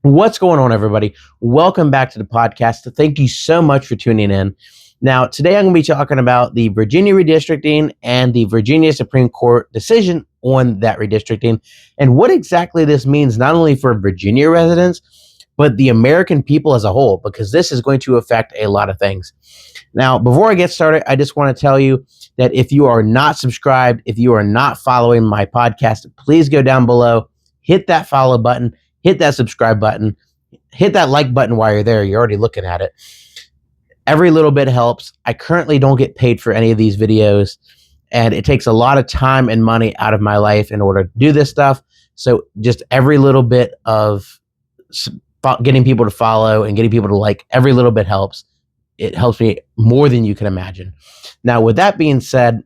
What's going on, everybody? Welcome back to the podcast. Thank you so much for tuning in. Now, today I'm going to be talking about the Virginia redistricting and the Virginia Supreme Court decision on that redistricting and what exactly this means, not only for Virginia residents, but the American people as a whole, because this is going to affect a lot of things. Now, before I get started, I just want to tell you that if you are not subscribed, if you are not following my podcast, please go down below, hit that follow button, hit that subscribe button, hit that like button while you're there. You're already looking at it. Every little bit helps. I currently don't get paid for any of these videos, and it takes a lot of time and money out of my life in order to do this stuff. So just every little bit of getting people to follow and getting people to like, every little bit helps. It helps me more than you can imagine. Now, with that being said,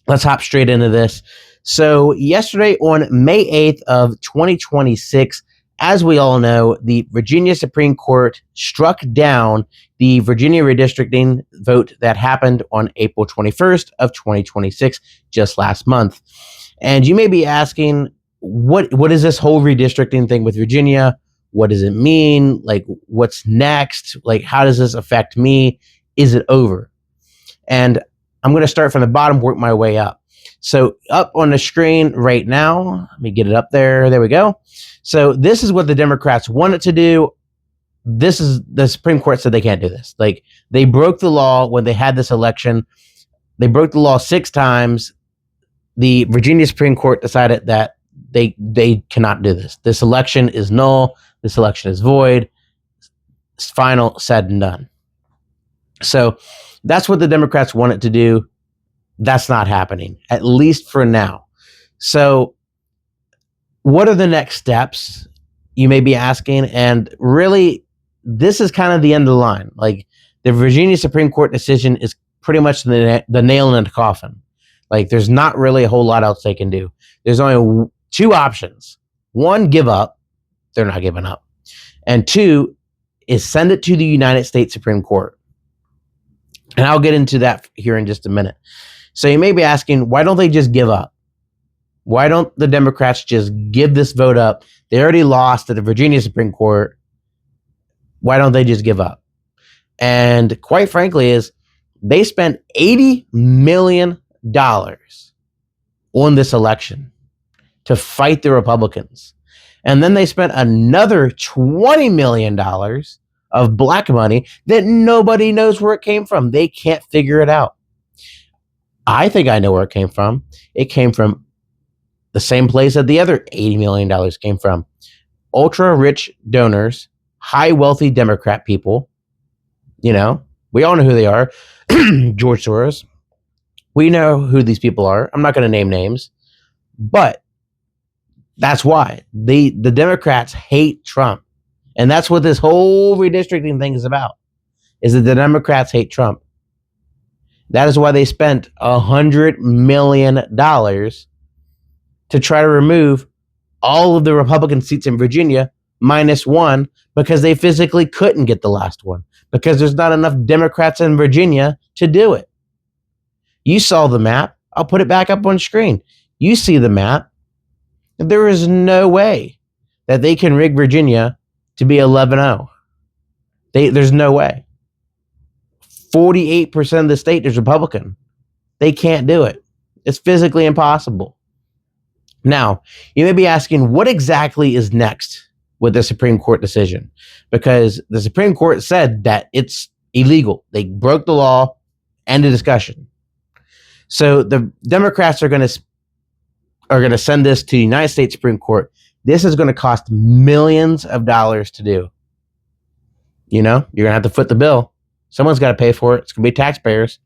let's hop straight into this. So yesterday on May 8th of 2026, as we all know, the Virginia Supreme Court struck down the Virginia redistricting vote that happened on April 21st of 2026, just last month. And you may be asking, what is this whole redistricting thing with Virginia? What does it mean? Like, what's next? Like, how does this affect me? Is it over? And I'm going to start from the bottom, work my way up. So up on the screen right now, let me get it up there. There we go. So this is what the Democrats wanted to do. This is the Supreme Court said they can't do this. Like, they broke the law when they had this election. They broke the law 6 times. The Virginia Supreme Court decided that they cannot do this. This election is null. This election is void. It's final, said and done. So that's what the Democrats wanted to do. That's not happening, at least for now. So what are the next steps, you may be asking? And really, this is kind of the end of the line. Like, the Virginia Supreme Court decision is pretty much the nail in the coffin. Like, there's not really a whole lot else they can do. There's only 2 options. 1, give up. They're not giving up. And 2 is send it to the United States Supreme Court. And I'll get into that here in just a minute. So you may be asking, why don't they just give up? Why don't the Democrats just give this vote up? They already lost at the Virginia Supreme Court. Why don't they just give up? And quite frankly, is they spent $80 million on this election to fight the Republicans. And then they spent another $20 million of black money that nobody knows where it came from. They can't figure it out. I think I know where it came from. It came from the same place that the other $80 million came from. Ultra rich donors, high wealthy Democrat people. You know, we all know who they are. George Soros. We know who these people are. I'm not going to name names, but that's why the Democrats hate Trump. And that's what this whole redistricting thing is about, is that the Democrats hate Trump. That is why they spent $100 million to try to remove all of the Republican seats in Virginia, minus 1, because they physically couldn't get the last one, because there's not enough Democrats in Virginia to do it. You saw the map. I'll put it back up on screen. You see the map. There is no way that they can rig Virginia to be 11-0. There's no way. 48% of the state is Republican. They can't do it. It's physically impossible. Now, you may be asking, what exactly is next with the Supreme Court decision? Because the Supreme Court said that it's illegal. They broke the law. End of discussion. So the Democrats are going to send this to the United States Supreme Court. This is going to cost millions of dollars to do. You know, you're going to have to foot the bill. Someone's got to pay for it. It's going to be taxpayers.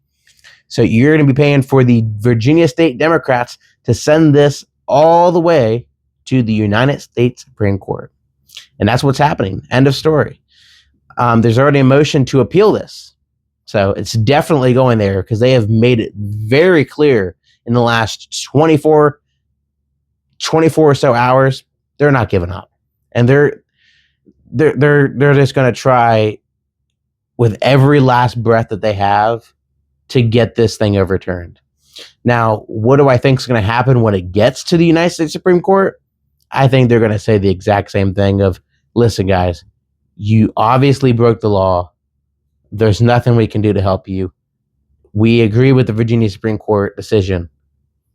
So you're going to be paying for the Virginia State Democrats to send this all the way to the United States Supreme Court. And that's what's happening. End of story. There's already a motion to appeal this. So it's definitely going there, because they have made it very clear in the last 24 or so hours, they're not giving up. And they're just going to try with every last breath that they have to get this thing overturned. Now, what do I think is going to happen when it gets to the United States Supreme Court? I think they're going to say the exact same thing of, listen, guys, you obviously broke the law. There's nothing we can do to help you. We agree with the Virginia Supreme Court decision.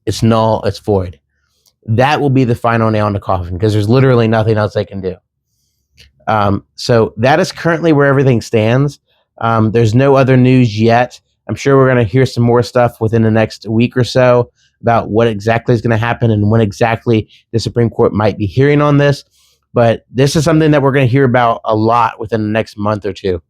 It's null, it's void. That will be the final nail in the coffin because there's literally nothing else they can do. So that is currently where everything stands. There's no other news yet. I'm sure we're going to hear some more stuff within the next week or so about what exactly is going to happen and when exactly the Supreme Court might be hearing on this. But this is something that we're going to hear about a lot within the next month or two.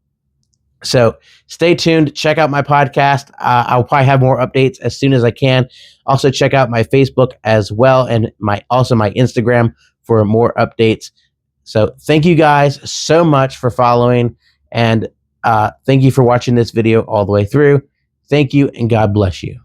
So stay tuned. Check out my podcast. I'll probably have more updates as soon as I can. Also check out my Facebook as well and my Instagram for more updates. So thank you guys so much for following, and thank you for watching this video all the way through. Thank you, and God bless you.